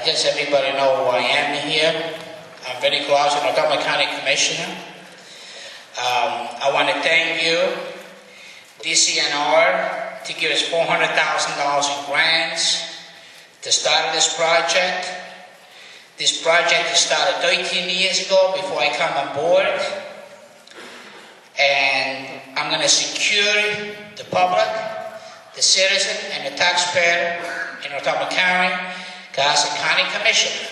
guess everybody know who I am here. I'm Vinnie Clausen, Montgomery County Commissioner. I want to thank you, DCNR, to give us $400,000 in grants to start this project. This project was started 13 years ago before I come on board. And I'm going to secure the public, the citizen, and the taxpayer in Montgomery County, because as a county commissioner,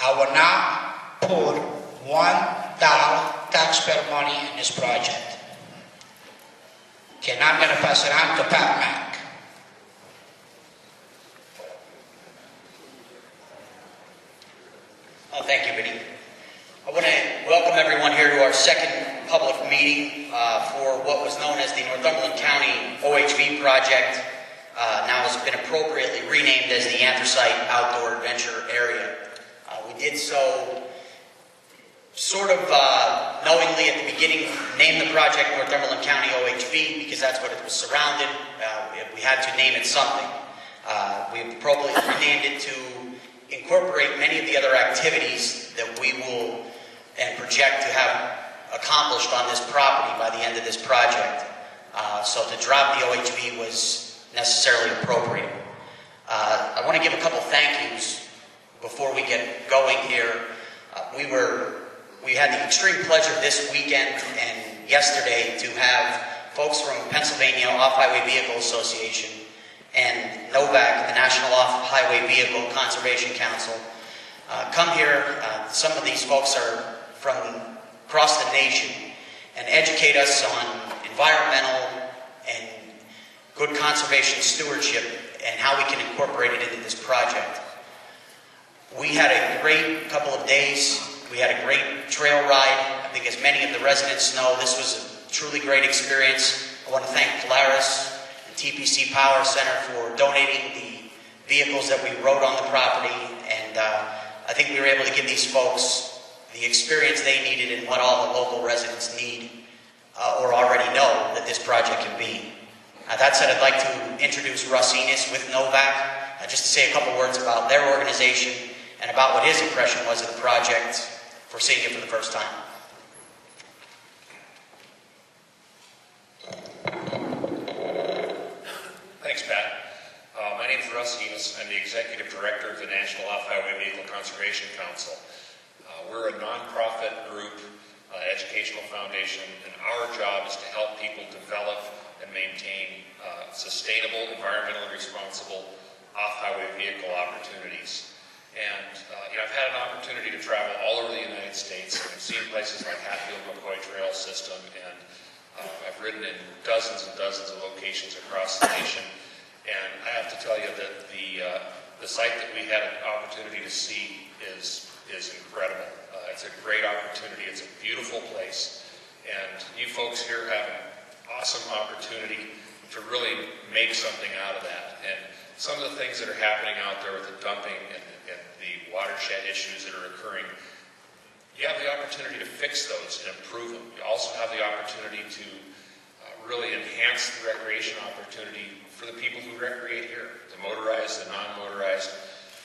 I will not put $1 taxpayer money in this project. Okay, now I'm going to pass it on to Pat Mack. Thank you, Vinnie. I want to welcome everyone here to our second public meeting for what was known as the Northumberland County OHV project. Now has been appropriately renamed as the Anthracite Outdoor Adventure Area. We did so sort of knowingly at the beginning, named the project Northumberland County OHV because that's what it was surrounded. We had to name it something. We appropriately renamed it to incorporate many of the other activities that we will and project to have accomplished on this property by the end of this project. So to drop the OHV was necessarily appropriate. I want to give a couple thank yous before we get going here. We had the extreme pleasure this weekend and yesterday to have folks from Pennsylvania Off-Highway Vehicle Association and NOVAC, the National Off-Highway Vehicle Conservation Council, come here. Some of these folks are from across the nation and educate us on environmental and good conservation stewardship and how we can incorporate it into this project. We had a great couple of days. We had a great trail ride. I think as many of the residents know, this was a truly great experience. I want to thank Polaris and TPC Power Center for donating the vehicles that we rode on the property, and I think we were able to give these folks the experience they needed and what all the local residents need or already know that this project can be. That said, I'd like to introduce Russ Enos with NOVAC, just to say a couple words about their organization and about what his impression was of the project for seeing it for the first time. Thanks, Pat. My name is Russ Enos. I'm the Executive Director of the National Off-Highway Vehicle Conservation Council. We're a nonprofit group, educational foundation, and our job is to help people develop and maintain sustainable, environmentally responsible off-highway vehicle opportunities. And I've had an opportunity to travel all over the United States. I've seen places like Hatfield-McCoy Trail System, and I've ridden in dozens and dozens of locations across the nation. And I have to tell you that the site that we had an opportunity to see is incredible. It's a great opportunity. It's a beautiful place. And you folks here have an awesome opportunity to really make something out of that. And some of the things that are happening out there with the dumping and the watershed issues that are occurring, you have the opportunity to fix those and improve them. You also have the opportunity to really enhance the recreation opportunity for the people who recreate here, the motorized, the non-motorized,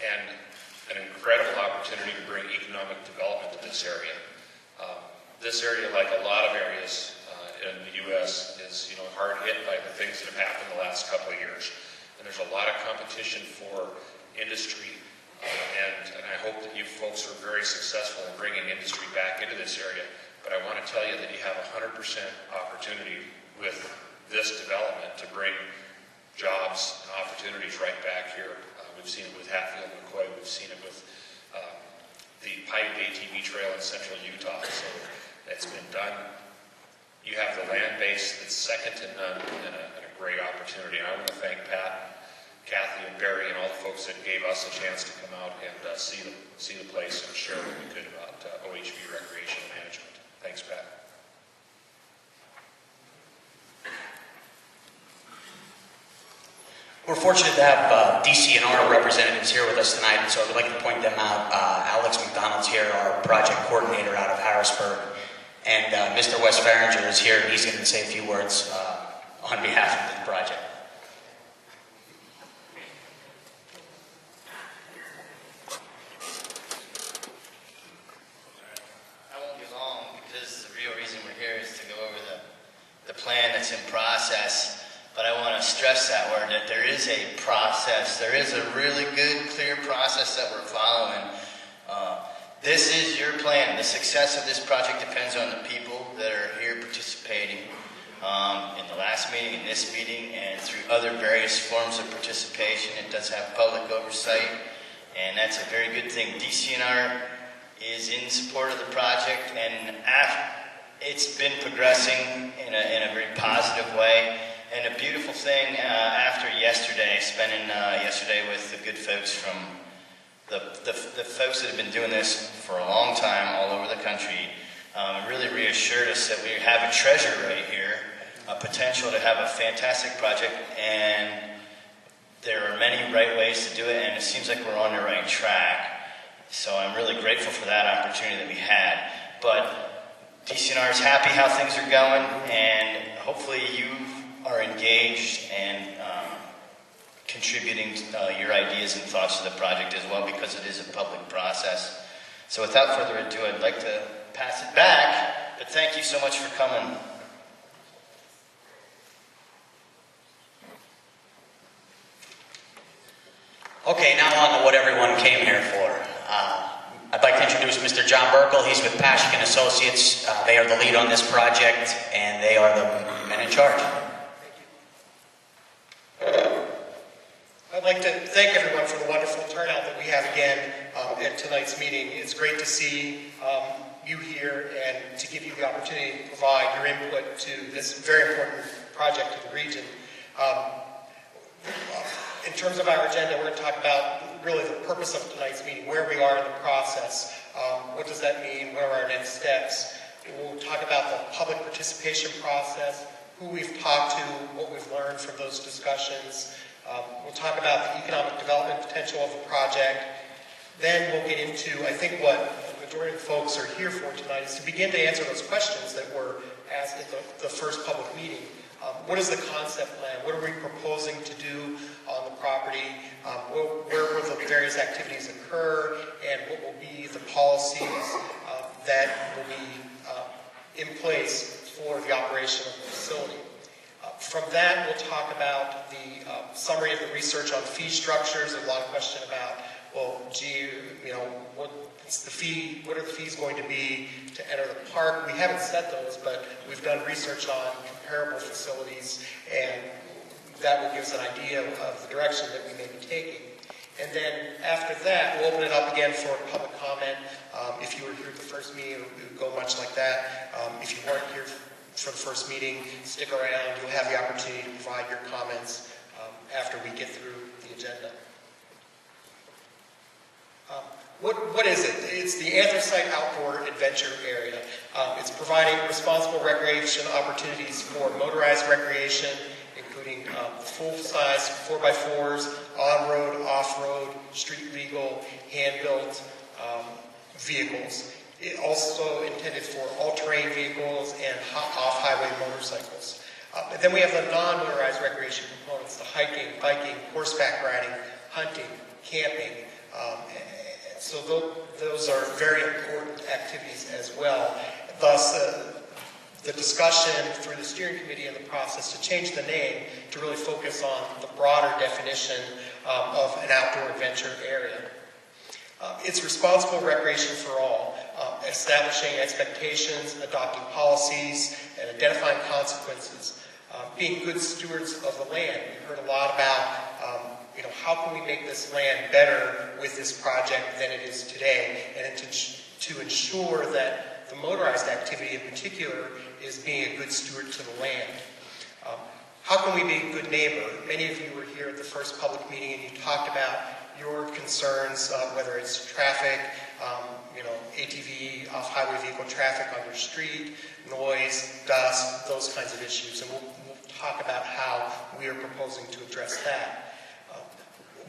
and an incredible opportunity to bring economic development to this area. This area, like a lot of areas in the U.S., is hard hit by the things that have happened the last couple of years. And there's a lot of competition for industry, and I hope that you folks are very successful in bringing industry back into this area. But I want to tell you that you have 100% opportunity with this development to bring jobs and opportunities right back here. We've seen it with Hatfield-McCoy. We've seen it with the Pike ATV Trail in central Utah. So it's been done. You have the land base that's second to none and a great opportunity. And I want to thank Pat, Kathy, and Barry, and all the folks that gave us a chance to come out and see the place and share what we could about OHV recreation management. Thanks, Pat. We're fortunate to have DCNR representatives here with us tonight, and so I would like to point them out. Alex McDonald's here, our project coordinator out of Harrisburg, and Mr. Wes Farringer is here, and he's going to say a few words on behalf of the project. but I want to stress that word, that there is a process. There is a really good, clear process that we're following. This is your plan. The success of this project depends on the people that are here participating in the last meeting, in this meeting, and through other various forms of participation. It does have public oversight, and that's a very good thing. DCNR is in support of the project, and it's been progressing in a very positive way. And a beautiful thing after yesterday, spending yesterday with the good folks from the folks that have been doing this for a long time all over the country, really reassured us that we have a treasure right here, a potential to have a fantastic project, and there are many right ways to do it, and it seems like we're on the right track. So I'm really grateful for that opportunity that we had. But DCNR is happy how things are going, and hopefully you are engaged and contributing your ideas and thoughts to the project as well, because it is a public process. So without further ado, I'd like to pass it back, but thank you so much for coming. Okay, now on to what everyone came here for. I'd like to introduce Mr. John Burkle. He's with Pashkin Associates. They are the lead on this project, and they are the men in charge. I'd like to thank everyone for the wonderful turnout that we have again at tonight's meeting. It's great to see you here and to give you the opportunity to provide your input to this very important project to the region. In terms of our agenda, we're going to talk about really the purpose of tonight's meeting, where we are in the process, what does that mean, what are our next steps. We'll talk about the public participation process, who we've talked to, what we've learned from those discussions. We'll talk about the economic development potential of the project. Then we'll get into, I think, what the majority of folks are here for tonight is to begin to answer those questions that were asked at the first public meeting. What is the concept plan? What are we proposing to do on the property? Where will the various activities occur? And what will be the policies that will be in place for the operation of the facility? From that, we'll talk about the summary of the research on fee structures. There's a lot of question about, well, gee, what's the fee? What are the fees going to be to enter the park? We haven't set those, but we've done research on comparable facilities, and that will give us an idea of the direction that we may be taking. And then after that, we'll open it up again for public comment. If you were here at the first meeting, it would go much like that. If you weren't here for the first meeting, stick around. You'll have the opportunity to provide your comments after we get through the agenda. What is it? It's the Anthracite Outdoor Adventure Area. It's providing responsible recreation opportunities for motorized recreation, including full-size 4x4s, on-road, off-road, street legal, hand-built vehicles. It also intended for all-terrain vehicles and off-highway motorcycles. And then we have the non-motorized recreation components, the hiking, biking, horseback riding, hunting, camping. So those are very important activities as well. Thus, the discussion through the steering committee and the process to change the name to really focus on the broader definition of an outdoor adventure area. It's responsible recreation for all, establishing expectations, adopting policies, and identifying consequences. Being good stewards of the land. We heard a lot about how can we make this land better with this project than it is today, and to ensure that the motorized activity in particular is being a good steward to the land. How can we be a good neighbor? Many of you were here at the first public meeting and you talked about your concerns, whether it's traffic, ATV, off-highway vehicle traffic on your street, noise, dust, those kinds of issues. And we'll talk about how we are proposing to address that.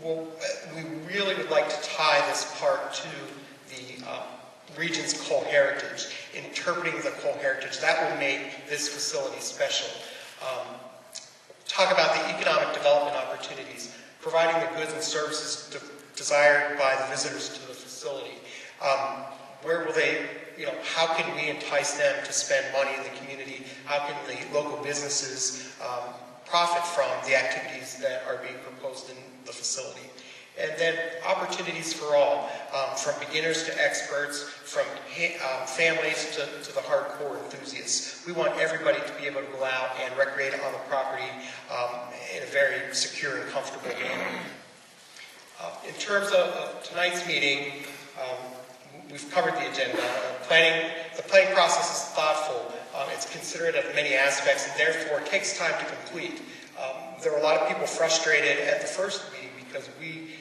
We really would like to tie this part to the region's coal heritage, interpreting the coal heritage. That will make this facility special. Talk about the economic development opportunities, providing the goods and services desired by the visitors to the facility. Where will they, how can we entice them to spend money in the community? How can the local businesses profit from the activities that are being proposed in the facility. And then opportunities for all, from beginners to experts, from families to the hardcore enthusiasts. We want everybody to be able to go out and recreate on the property in a very secure and comfortable manner. In terms of tonight's meeting, we've covered the agenda. The planning process is thoughtful. It's considerate of many aspects and therefore takes time to complete. There were a lot of people frustrated at the first meeting because we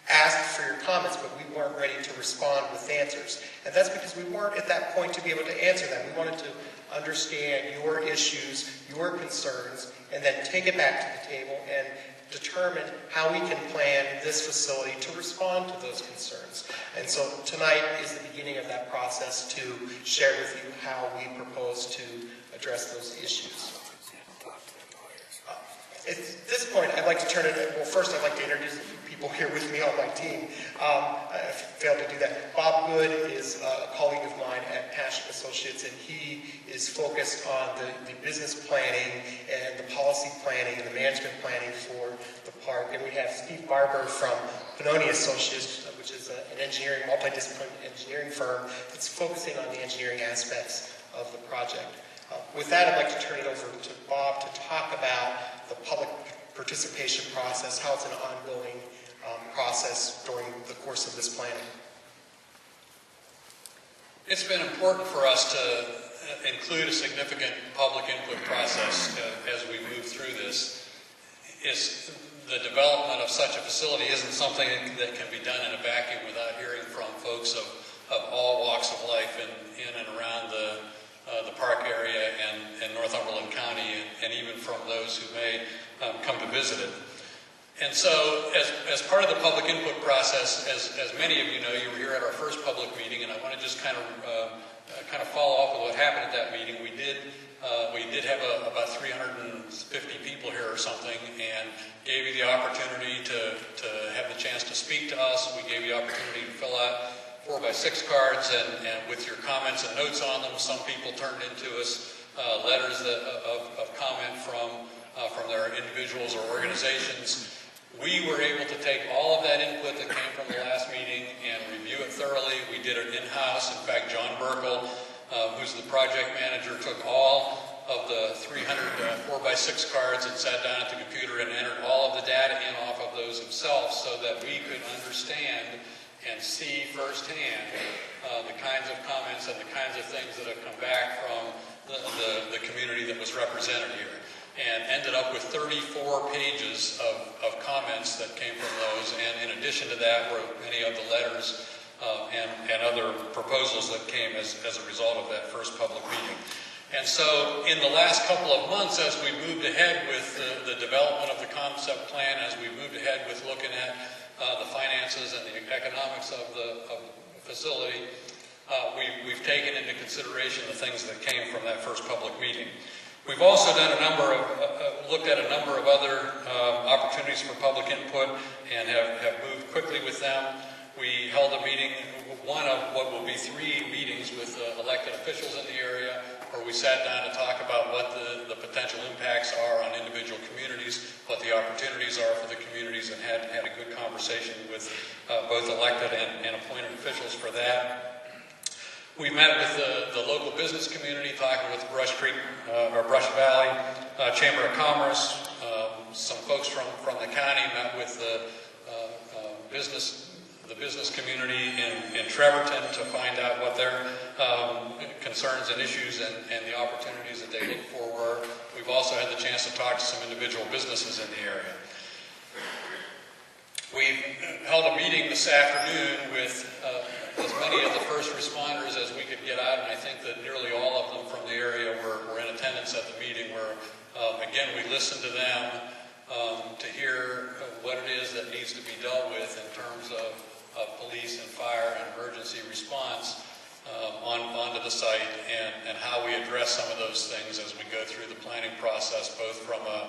asked for your comments, but we weren't ready to respond with answers. And that's because we weren't at that point to be able to answer them. We wanted to understand your issues, your concerns, and then take it back to the table and determine how we can plan this facility to respond to those concerns. And so tonight is the beginning of that process to share with you how we propose to address those issues. At this point, I'd like to turn it, well, first I'd like to introduce people here with me on my team. I failed to do that. Bob Good is a colleague of mine at Passion Associates, and he is focused on the business planning and the policy planning and the management planning for the park. And we have Steve Barber from Benoni Associates, which is an engineering, multidisciplinary engineering firm that's focusing on the engineering aspects of the project. With that, I'd like to turn it over to Bob to talk about the public participation process, how it's an ongoing process during the course of this planning. It's been important for us to include a significant public input process as we move through this. The development of such a facility isn't something that can be done in a vacuum without hearing from folks of all walks of life in and around the park area and Northumberland County, and even from those who may come to visit it. And so, as part of the public input process, as many of you know, you were here at our first public meeting, and I want to just kind of follow up with what happened at that meeting. We did have about 350 people here or something, and gave you the opportunity to have the chance to speak to us. We gave you the opportunity to fill out 4x6 cards, and with your comments and notes on them. Some people turned into us letters of comment from their individuals or organizations. We were able to take all of that input that came from the last meeting and review it thoroughly. We did it in-house. In fact, John Burkle, who's the project manager, took all of the 300 4x6 cards and sat down at the computer and entered all of the data in off of those himself so that we could understand and see firsthand the kinds of comments and the kinds of things that have come back from the community that was represented here. And ended up with 34 pages of comments that came from those. And in addition to that were many of the letters and other proposals that came as a result of that first public meeting. And so in the last couple of months, as we moved ahead with the development of the concept plan, as we moved ahead with looking at the finances and the economics of the facility, we've taken into consideration the things that came from that first public meeting. We've also done looked at a number of other opportunities for public input and have moved quickly with them. We held a meeting, one of what will be 3 meetings with elected officials in the area, where we sat down to talk about what the potential impacts are on individual communities, what the opportunities are for the communities, and had a good conversation with both elected and appointed officials for that. We met with the local business community, talking with Brush Valley Chamber of Commerce. Some folks from the county met with the business community in Trevorton to find out what their concerns and issues and the opportunities that they look for were. We've also had the chance to talk to some individual businesses in the area. We've held a meeting this afternoon with as many of the first responders as we could get out, and I think that nearly all of them from the area were in attendance at the meeting, where, again, we listened to them to hear what it is that needs to be dealt with in terms of police and fire and emergency response onto the site, and how we address some of those things as we go through the planning process, both from a